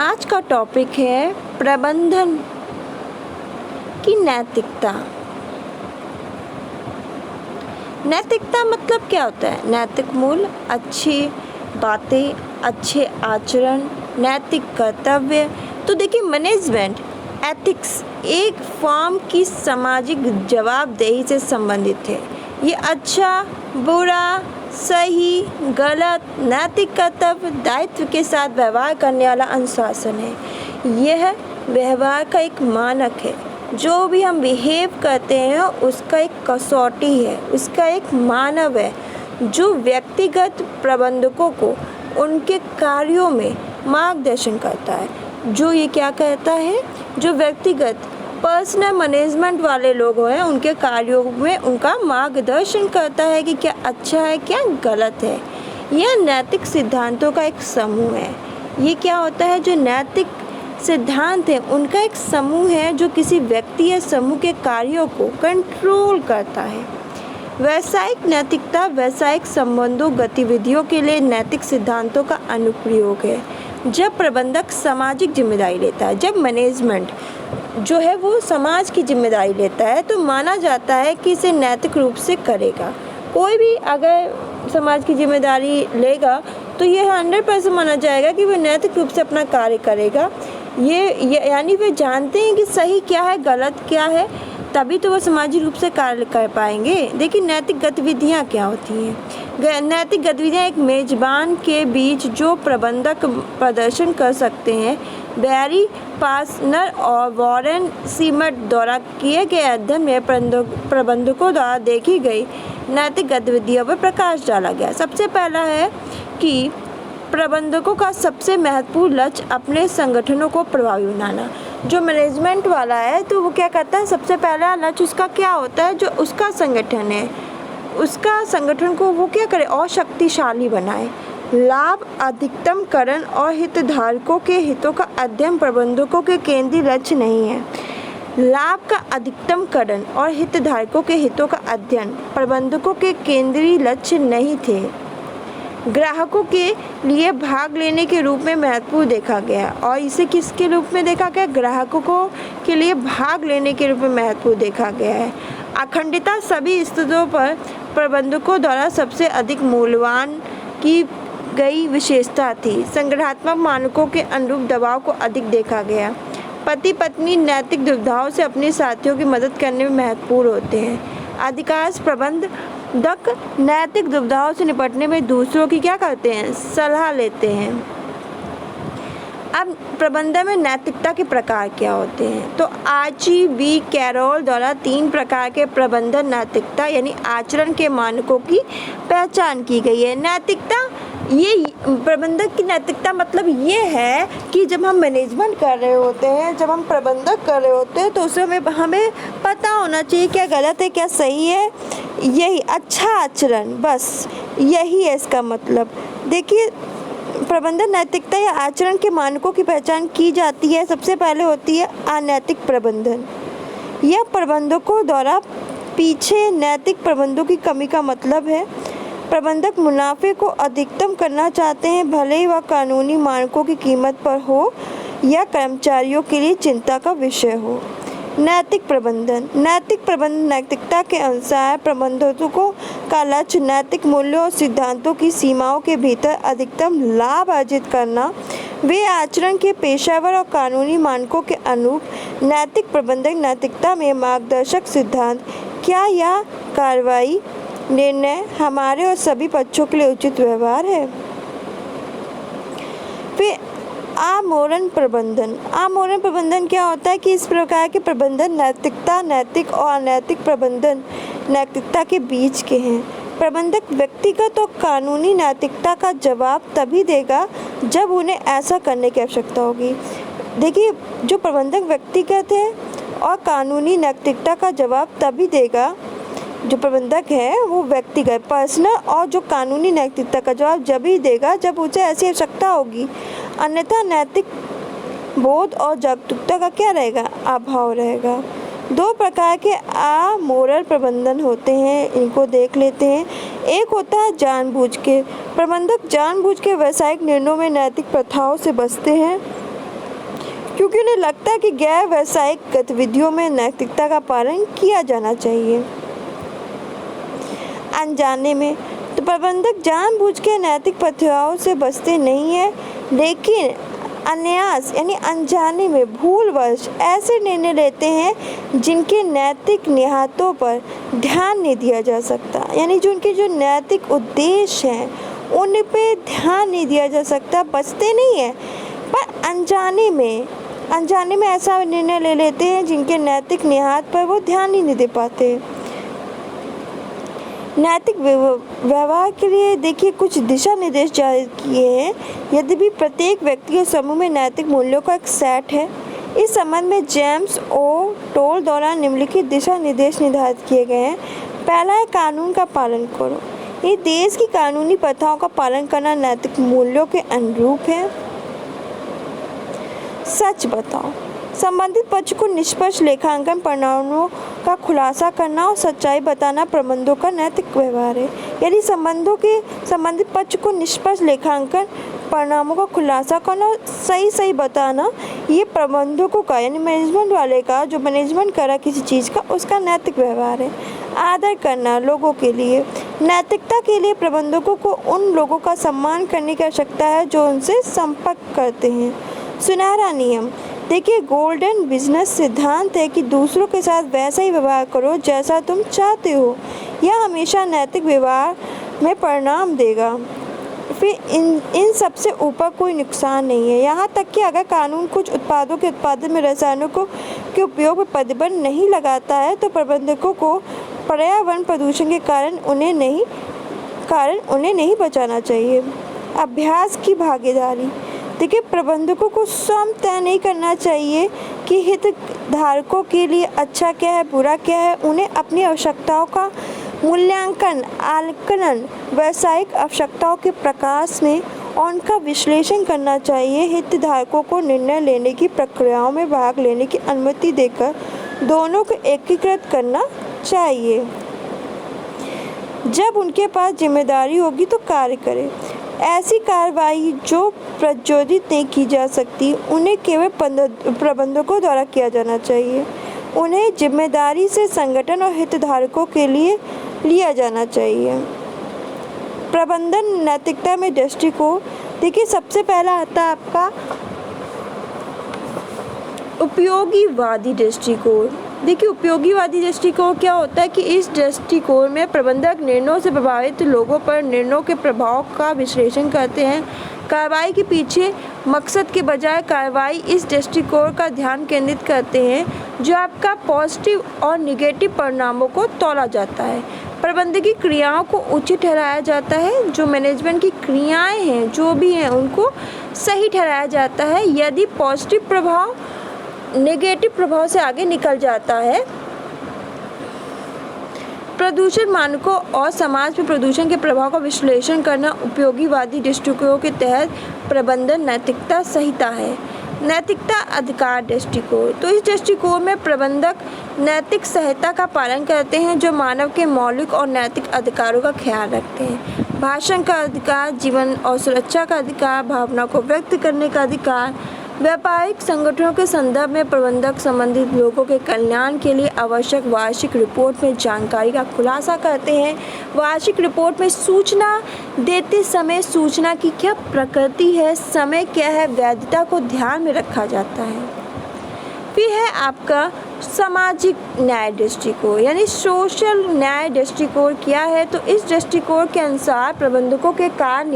आज का टॉपिक है प्रबंधन की नैतिकता। नैतिकता मतलब क्या होता है? नैतिक मूल्य, अच्छी बातें, अच्छे आचरण, नैतिक कर्तव्य। तो देखिए, मैनेजमेंट एथिक्स एक फर्म की सामाजिक जवाबदेही से संबंधित है। ये अच्छा, बुरा, सही, गलत, नैतिक कर्तव्य, दायित्व के साथ व्यवहार करने वाला अनुशासन है। यह व्यवहार का एक मानक है। जो भी हम बिहेव करते हैं उसका एक कसौटी है, उसका एक मानव है जो व्यक्तिगत प्रबंधकों को उनके कार्यों में मार्गदर्शन करता है। जो ये क्या कहता है, जो व्यक्तिगत पर्सनल मैनेजमेंट वाले लोग हैं उनके कार्यों में उनका मार्गदर्शन करता है कि क्या अच्छा है, क्या गलत है। यह नैतिक सिद्धांतों का एक समूह है। ये क्या होता है? जो नैतिक सिद्धांत है उनका एक समूह है जो किसी व्यक्ति या समूह के कार्यों को कंट्रोल करता है। व्यावसायिक नैतिकता व्यावसायिक संबंधों गतिविधियों के लिए नैतिक सिद्धांतों का अनुप्रयोग है। जब प्रबंधक सामाजिक जिम्मेदारी लेता है, जब मैनेजमेंट जो है वो समाज की जिम्मेदारी लेता है, तो माना जाता है कि इसे नैतिक रूप से करेगा। कोई भी अगर समाज की जिम्मेदारी लेगा तो ये 100% माना जाएगा कि वो नैतिक रूप से अपना कार्य करेगा। ये यानी वे जानते हैं कि सही क्या है, गलत क्या है, तभी तो वो सामाजिक रूप से कार्य कर पाएंगे। देखिए, नैतिक गतिविधियाँ क्या होती हैं? नैतिक गतिविधियाँ एक मेजबान के बीच जो प्रबंधक प्रदर्शन कर सकते हैं। बैरी पार्सनर और वॉरेन सीमट द्वारा किए गए अध्ययन में प्रबंधकों द्वारा देखी गई नैतिक गतिविधियों पर प्रकाश डाला गया। सबसे पहला है कि प्रबंधकों का सबसे महत्वपूर्ण लक्ष्य अपने संगठनों को प्रभावी बनाना। जो मैनेजमेंट वाला है तो वो क्या करता है, सबसे पहला लक्ष्य उसका क्या होता है? जो उसका संगठन है, उसका संगठन को वो क्या करे और शक्तिशाली बनाए। लाभ अधिकतमकरण और हितधारकों के हितों का अध्ययन प्रबंधकों के केंद्रीय लक्ष्य नहीं है। लाभ का अधिकतमकरण और हितधारकों के हितों का अध्ययन प्रबंधकों के केंद्रीय लक्ष्य नहीं थे। ग्राहकों के लिए भाग लेने के रूप में महत्वपूर्ण देखा गया। और इसे किसके रूप में देखा गया? ग्राहकों को के लिए भाग लेने के रूप में महत्वपूर्ण देखा गया है। अखंडता सभी स्तरों पर प्रबंधकों द्वारा सबसे अधिक मूल्यवान की गई विशेषता थी। संगठनात्मक मानकों के अनुरूप दबाव को अधिक देखा गया। पति पत्नी नैतिक दुविधाओं से अपने साथियों की मदद करने में महत्वपूर्ण होते हैं। अधिकांश प्रबंधक नैतिक दुविधाओं से निपटने में दूसरों की क्या करते हैं? सलाह लेते हैं। अब प्रबंधन में नैतिकता के प्रकार क्या होते हैं? तो आर्ची बी कैरोल द्वारा 3 प्रकार के प्रबंधन नैतिकता यानी आचरण के मानकों की पहचान की गई है। नैतिकता, ये प्रबंधक की नैतिकता मतलब ये है कि जब हम मैनेजमेंट कर रहे होते हैं, जब हम प्रबंधक कर रहे होते हैं तो उसमें हमें पता होना चाहिए क्या गलत है, क्या सही है। यही अच्छा आचरण, बस यही है इसका मतलब। देखिए, प्रबंधन नैतिकता या आचरण के मानकों की पहचान की जाती है। सबसे पहले होती है अनैतिक प्रबंधन। यह प्रबंधकों द्वारा पीछे नैतिक प्रबंधों की कमी का मतलब है। प्रबंधक मुनाफे को अधिकतम करना चाहते हैं, भले ही वह कानूनी मानकों की कीमत पर हो या कर्मचारियों के लिए चिंता का विषय हो। नैतिक प्रबंधन नैतिकता के अनुसार प्रबंधकों का लक्ष्य नैतिक मूल्यों और सिद्धांतों की सीमाओं के भीतर अधिकतम लाभ अर्जित करना। वे आचरण के पेशेवर और कानूनी मानकों के अनुरूप नैतिक प्रबंधक नैतिकता में मार्गदर्शक सिद्धांत क्या यह कार्रवाई निर्णय हमारे और सभी पक्षों के लिए उचित व्यवहार है। फिर आमूरण प्रबंधन क्या होता है कि इस प्रकार के प्रबंधन नैतिकता, नैतिक और अनैतिक प्रबंधन नैतिकता के बीच के हैं। प्रबंधक व्यक्तिगत और कानूनी नैतिकता का जवाब तभी देगा जब उन्हें ऐसा करने की आवश्यकता होगी। देखिए, जो प्रबंधक व्यक्तिगत है और कानूनी नैतिकता का जवाब तभी देगा, जो प्रबंधक है वो व्यक्तिगत पर्सनल और जो कानूनी नैतिकता का जवाब जब ही देगा जब उसे ऐसी आवश्यकता होगी। अन्यथा नैतिक बोध और जागरूकता का क्या रहेगा? अभाव रहेगा। 2 प्रकार के अमोरल प्रबंधन होते हैं, इनको देख लेते हैं। एक होता है जानबूझ के। प्रबंधक जानबूझ के व्यावसायिक निर्णयों में नैतिक प्रथाओं से बचते हैं। क्योंकि उन्हें लगता है कि गैर व्यावसायिक गतिविधियों में नैतिकता का पालन किया जाना चाहिए। अनजाने में तो प्रबंधक जानबूझ के नैतिक प्रथाओं से बचते नहीं है, लेकिन अनायास यानी अनजाने में भूलवश ऐसे निर्णय लेते हैं जिनके नैतिक निहितार्थों पर ध्यान नहीं दिया जा सकता, यानी जो उनके जो नैतिक उद्देश्य हैं उन पे ध्यान नहीं दिया जा सकता। बचते नहीं है पर अनजाने में ऐसा निर्णय ले लेते हैं जिनके नैतिक निहितार्थ पर वो ध्यान ही नहीं दे पाते। नैतिक व्यवहार के लिए देखिए कुछ दिशा निर्देश जारी किए हैं। यद्यपि प्रत्येक व्यक्ति के समूह में नैतिक मूल्यों का एक सेट है। इस संबंध में जेम्स ओ टोल द्वारा निम्नलिखित दिशा निर्देश निर्धारित किए गए हैं। पहला है कानून का पालन करो। ये देश की कानूनी प्रथाओं का पालन करना नैतिक मूल्यों के अनुरूप है। सच बताओ। संबंधित पक्ष को निष्पक्ष लेखांकन परिणामों का खुलासा करना और सच्चाई बताना प्रबंधों का नैतिक व्यवहार है। यानी संबंधित पक्ष को निष्पक्ष लेखांकन परिणामों का खुलासा करना और सही बताना, ये प्रबंधकों का यानी मैनेजमेंट वाले का, जो मैनेजमेंट करा किसी चीज़ का, उसका नैतिक व्यवहार है। आदर करना लोगों के लिए। नैतिकता के लिए प्रबंधकों को उन लोगों का सम्मान करने की आवश्यकता है जो उनसे संपर्क करते हैं। सुनहरा नियम। देखिए गोल्डन बिजनेस सिद्धांत है कि दूसरों के साथ वैसा ही व्यवहार करो जैसा तुम चाहते हो। यह हमेशा नैतिक व्यवहार में परिणाम देगा। फिर इन सबसे ऊपर कोई नुकसान नहीं है। यहाँ तक कि अगर कानून कुछ उत्पादों के उत्पादन में रसायनों के उपयोग पर प्रतिबंध नहीं लगाता है तो प्रबंधकों को पर्यावरण प्रदूषण के कारण उन्हें नहीं बचाना चाहिए। अभ्यास की भागीदारी। देखिए प्रबंधकों को स्वयं तय नहीं करना चाहिए कि हितधारकों के लिए अच्छा क्या है, बुरा क्या है। उन्हें अपनी आवश्यकताओं का मूल्यांकन, आकलन व्यावसायिक आवश्यकताओं के प्रकाश में और उनका विश्लेषण करना चाहिए। हितधारकों को निर्णय लेने की प्रक्रियाओं में भाग लेने की अनुमति देकर दोनों को एकीकृत करना चाहिए। जब उनके पास जिम्मेदारी होगी तो कार्य करें। ऐसी कार्रवाई जो प्रज्वलित नहीं की जा सकती उन्हें केवल प्रबंधकों द्वारा किया जाना चाहिए। उन्हें जिम्मेदारी से संगठन और हितधारकों के लिए लिया जाना चाहिए। प्रबंधन नैतिकता में दृष्टिकोण। देखिए सबसे पहला आता है आपका उपयोगीवादी दृष्टिकोण। देखिए उपयोगीवादी दृष्टिकोण क्या होता है कि इस दृष्टिकोण में प्रबंधक निर्णयों से प्रभावित लोगों पर निर्णयों के प्रभाव का विश्लेषण करते हैं। कार्रवाई के पीछे मकसद के बजाय कार्रवाई इस दृष्टिकोण का ध्यान केंद्रित करते हैं जो आपका पॉजिटिव और निगेटिव परिणामों को तौला जाता है। प्रबंधकीय क्रियाओं को उचित ठहराया जाता है। जो मैनेजमेंट की क्रियाएं हैं जो भी हैं उनको सही ठहराया जाता है। यदि पॉजिटिव प्रभाव नेगेटिव प्रभाव से आगे निकल जाता है। प्रदूषण मानकों और समाज में प्रदूषण के प्रभाव का विश्लेषण करना उपयोगीवादी दृष्टिकोण के तहत प्रबंधन नैतिकता संहिता है। नैतिकता अधिकार दृष्टिकोण। तो इस दृष्टिकोण में प्रबंधक नैतिक संहिता का पालन करते हैं जो मानव के मौलिक और नैतिक अधिकारों का ख्याल रखते हैं। भाषण का अधिकार, जीवन और सुरक्षा का अधिकार, भावना को व्यक्त करने का अधिकार। व्यापारिक संगठनों के संदर्भ में प्रबंधक संबंधित लोगों के कल्याण के लिए आवश्यक वार्षिक रिपोर्ट में जानकारी का खुलासा करते हैं। वार्षिक रिपोर्ट में सूचना देते समय सूचना की क्या प्रकृति है, समय क्या है, वैधता को ध्यान में रखा जाता है। फिर है आपका सामाजिक न्याय दृष्टिकोण यानी सोशल न्याय दृष्टिकोण क्या है। तो इस दृष्टिकोण के अनुसार प्रबंधकों के कार्य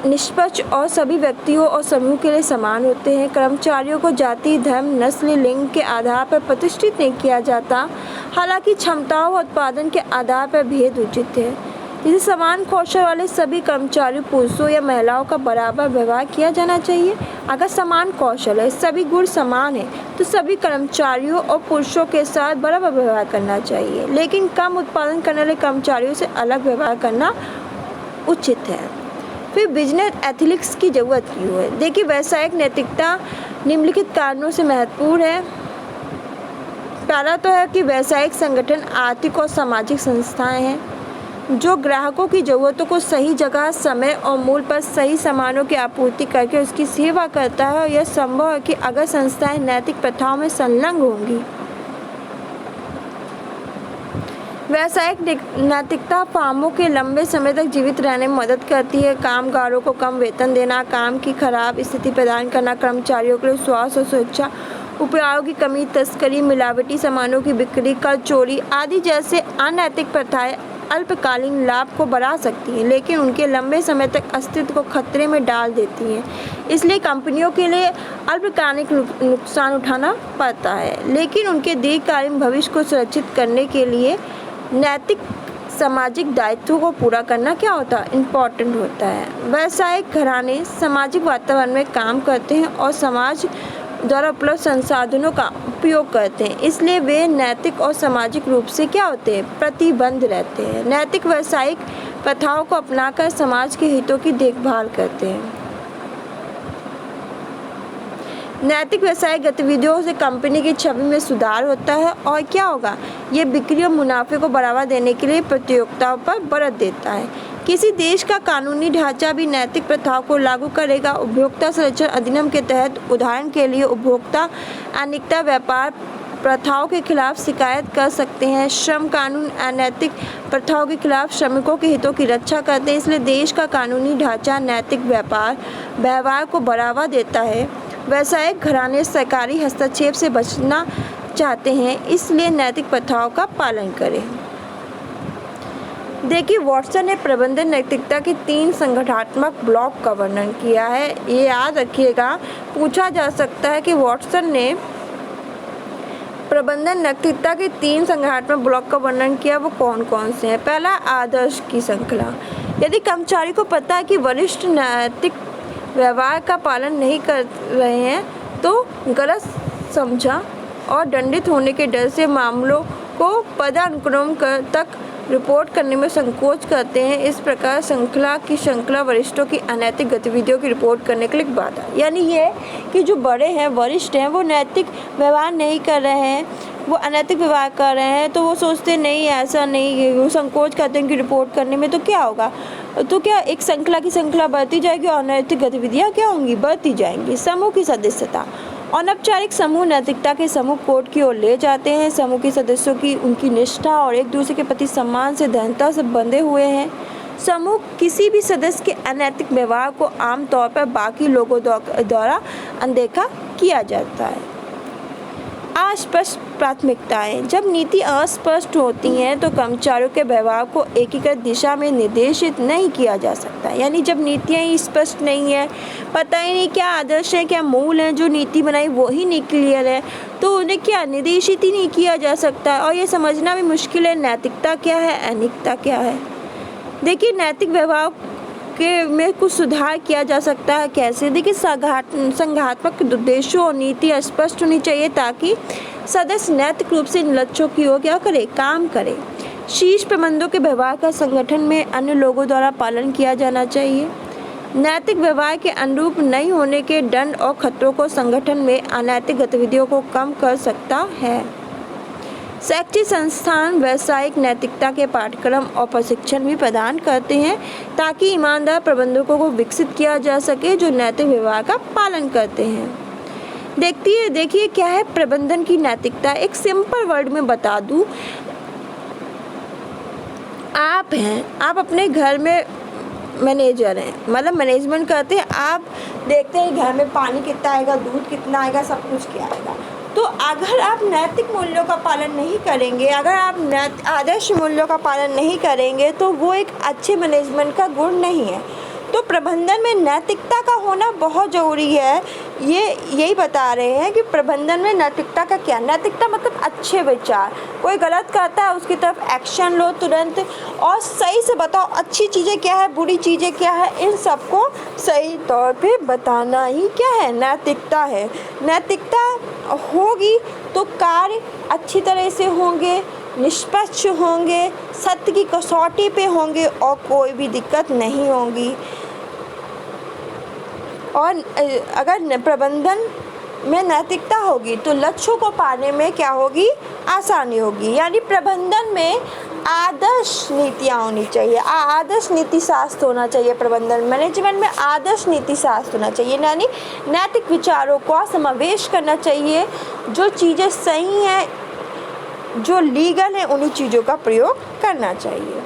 निष्पक्ष और सभी व्यक्तियों और समूह के लिए समान होते हैं। कर्मचारियों को जाति, धर्म, नस्ल, लिंग के आधार पर प्रतिष्ठित नहीं किया जाता। हालांकि क्षमताओं और उत्पादन के आधार पर भेद उचित है। इसे समान कौशल वाले सभी कर्मचारियों, पुरुषों या महिलाओं का बराबर व्यवहार किया जाना चाहिए। अगर समान कौशल है, सभी गुण समान है तो सभी कर्मचारियों और पुरुषों के साथ बराबर व्यवहार करना चाहिए। लेकिन कम उत्पादन करने वाले कर्मचारियों से अलग व्यवहार करना उचित है। फिर बिजनेस एथिक्स की ज़रूरत क्यों है। देखिए व्यावसायिक नैतिकता निम्नलिखित कारणों से महत्वपूर्ण है। पहला तो है कि व्यावसायिक संगठन आर्थिक और सामाजिक संस्थाएं हैं। जो ग्राहकों की ज़रूरतों को सही जगह, समय और मूल्य पर सही सामानों की आपूर्ति करके उसकी सेवा करता है। और यह संभव है कि अगर संस्थाएं नैतिक प्रथाओं में संलग्न होंगी। व्यावसायिक नैतिकता फर्मों के लंबे समय तक जीवित रहने में मदद करती है। कामगारों को कम वेतन देना, काम की खराब स्थिति प्रदान करना, कर्मचारियों के लिए स्वास्थ्य और सुरक्षा, उपहारों की कमी, तस्करी, मिलावटी सामानों की बिक्री, कर चोरी आदि जैसे अनैतिक प्रथाएं अल्पकालीन लाभ को बढ़ा सकती हैं, लेकिन उनके लंबे समय तक अस्तित्व को खतरे में डाल देती हैं। इसलिए कंपनियों के लिए अल्पकालिक नुकसान उठाना पड़ता है, लेकिन उनके दीर्घकालीन भविष्य को सुरक्षित करने के लिए नैतिक सामाजिक दायित्वों को पूरा करना क्या होता है, इम्पॉर्टेंट होता है। व्यावसायिक घराने सामाजिक वातावरण में काम करते हैं और समाज द्वारा उपलब्ध संसाधनों का उपयोग करते हैं, इसलिए वे नैतिक और सामाजिक रूप से क्या होते हैं, प्रतिबद्ध रहते हैं। नैतिक व्यावसायिक प्रथाओं को अपनाकर समाज के हितों की देखभाल करते हैं। नैतिक व्यवसायिक गतिविधियों से कंपनी की छवि में सुधार होता है और क्या होगा, ये बिक्री और मुनाफे को बढ़ावा देने के लिए प्रतियोगिताओं पर बढ़त देता है। किसी देश का कानूनी ढांचा भी नैतिक प्रथाओं को लागू करेगा। उपभोक्ता संरक्षण अधिनियम के तहत उदाहरण के लिए उपभोक्ता अनियमितता व्यापार प्रथाओं के खिलाफ शिकायत कर सकते हैं। श्रम कानून अनैतिक प्रथाओं के खिलाफ श्रमिकों के हितों की रक्षा करते हैं। इसलिए देश का कानूनी ढांचा नैतिक व्यवहार को बढ़ावा देता है। व्यावसायिक घराने सरकारी हस्तक्षेप से बचना चाहते हैं, इसलिए नैतिक प्रथाओं का पालन करें। देखिए, वॉटसन ने प्रबंधन नैतिकता के 3 संगठनात्मक ब्लॉक का वर्णन किया है। ये याद रखिएगा, पूछा जा सकता है कि वॉटसन ने प्रबंधन नैतिकता के 3 संगठनात्मक ब्लॉक का वर्णन किया, वो कौन कौन से हैं। पहला, आदर्श की श्रृंखला। यदि कर्मचारी को पता है कि वरिष्ठ नैतिक व्यवहार का पालन नहीं कर रहे हैं तो गलत समझा और दंडित होने के डर से मामलों को पदानुक्रम तक रिपोर्ट करने में संकोच करते हैं। इस प्रकार श्रृंखला वरिष्ठों की अनैतिक गतिविधियों की रिपोर्ट करने के लिए बाधा, यानी ये कि जो बड़े हैं, वरिष्ठ हैं, वो नैतिक व्यवहार नहीं कर रहे हैं, वो अनैतिक व्यवहार कर रहे हैं, तो वो सोचते नहीं, ऐसा नहीं, वो संकोच करते हैं कि रिपोर्ट करने में। तो क्या होगा, तो क्या एक श्रृंखला की श्रृंखला बढ़ती जाएगी और अनैतिक गतिविधियाँ क्या होंगी, बढ़ती जाएंगी। समूह की सदस्यता। अनौपचारिक समूह नैतिकता के समूह कोड की ओर ले जाते हैं। समूह के सदस्यों की उनकी निष्ठा और एक दूसरे के प्रति सम्मान से दृढ़ता से बंधे हुए हैं। समूह किसी भी सदस्य के अनैतिक व्यवहार को आमतौर पर बाकी लोगों द्वारा अनदेखा किया जाता है। अस्पष्ट प्राथमिकताएं। जब नीति अस्पष्ट होती हैं तो कर्मचारियों के व्यवहार को एकीकृत दिशा में निर्देशित नहीं किया जा सकता। यानी जब नीतियाँ ही स्पष्ट नहीं है, पता ही नहीं क्या आदर्श है, क्या मूल है, जो नीति बनाई वो ही नहीं क्लियर है, तो उन्हें क्या निर्देशित ही नहीं किया जा सकता। और ये समझना भी मुश्किल है नैतिकता क्या है, अनैतिकता क्या है। देखिए, नैतिक व्यवहार के में कुछ सुधार किया जा सकता है। कैसे? देखिए, संज्ञानात्मक उद्देश्यों और नीति स्पष्ट होनी चाहिए ताकि सदस्य नैतिक रूप से इन लक्ष्यों की ओर क्या करे, काम करे। शीर्ष प्रबंधकों के व्यवहार का संगठन में अन्य लोगों द्वारा पालन किया जाना चाहिए। नैतिक व्यवहार के अनुरूप नहीं होने के दंड और खतरों को संगठन में अनैतिक गतिविधियों को कम कर सकता है। शैक्षिक संस्थान व्यावसायिक नैतिकता के पाठ्यक्रम और प्रशिक्षण भी प्रदान करते हैं ताकि ईमानदार प्रबंधकों को विकसित किया जा सके जो नैतिक व्यवहार का पालन करते हैं। देखिए क्या है प्रबंधन की नैतिकता। एक सिंपल वर्ड में बता दूं, आप अपने घर में मैनेजर हैं, मतलब मैनेजमेंट करते हैं। आप देखते हैं घर में पानी कितना आएगा, दूध कितना आएगा, सब कुछ क्या आएगा। तो अगर आप नैतिक मूल्यों का पालन नहीं करेंगे, अगर आप आदर्श मूल्यों का पालन नहीं करेंगे तो वो एक अच्छे मैनेजमेंट का गुण नहीं है। तो प्रबंधन में नैतिकता का होना बहुत ज़रूरी है। यही बता रहे हैं कि प्रबंधन में नैतिकता का क्या। नैतिकता मतलब अच्छे विचार। कोई गलत करता है उसकी तरफ एक्शन लो तुरंत और सही से बताओ अच्छी चीज़ें क्या है, बुरी चीज़ें क्या है, इन सबको सही तौर पे बताना ही क्या है, नैतिकता है। नैतिकता होगी तो कार्य अच्छी तरह से होंगे, निष्पक्ष होंगे, सत्य की कसौटी पे होंगे और कोई भी दिक्कत नहीं होगी। और अगर प्रबंधन में नैतिकता होगी तो लक्ष्यों को पाने में क्या होगी, आसानी होगी। यानी प्रबंधन में आदर्श नीतियाँ होनी चाहिए, आदर्श नीति शास्त्र होना चाहिए। प्रबंधन मैनेजमेंट में आदर्श नीति शास्त्र होना चाहिए, यानी नैतिक विचारों का समावेश करना चाहिए। जो चीज़ें सही हैं, जो लीगल हैं, उन्हीं चीज़ों का प्रयोग करना चाहिए।